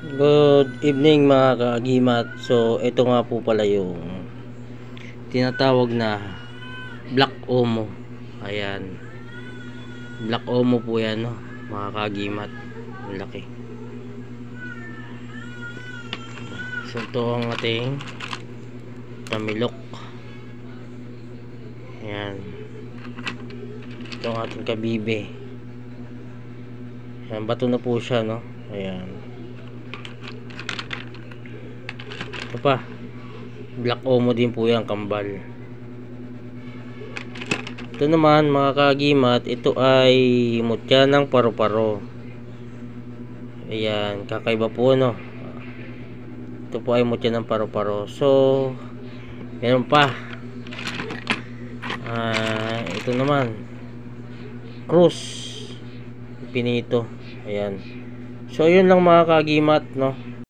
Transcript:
Good evening mga kaagimat. So ito nga po pala yung tinatawag na Black Omo. Ayan, Black Omo po yan, no, mga kaagimat. Ang laki. So ito ang ating tamilok. Ayan, ito ang ating kabibe. Ayan, bato na po siya, no. Ayan, ito pa, Black Omo din po yan, kambal. Ito naman mga kaagimat, ito ay mutya ng paru-paro. Ayan, kakaiba po, no. Ito po ay mutya ng paru-paro. So meron pa, ito naman Cruz Pinito. Ayan, so yun lang mga kaagimat, no.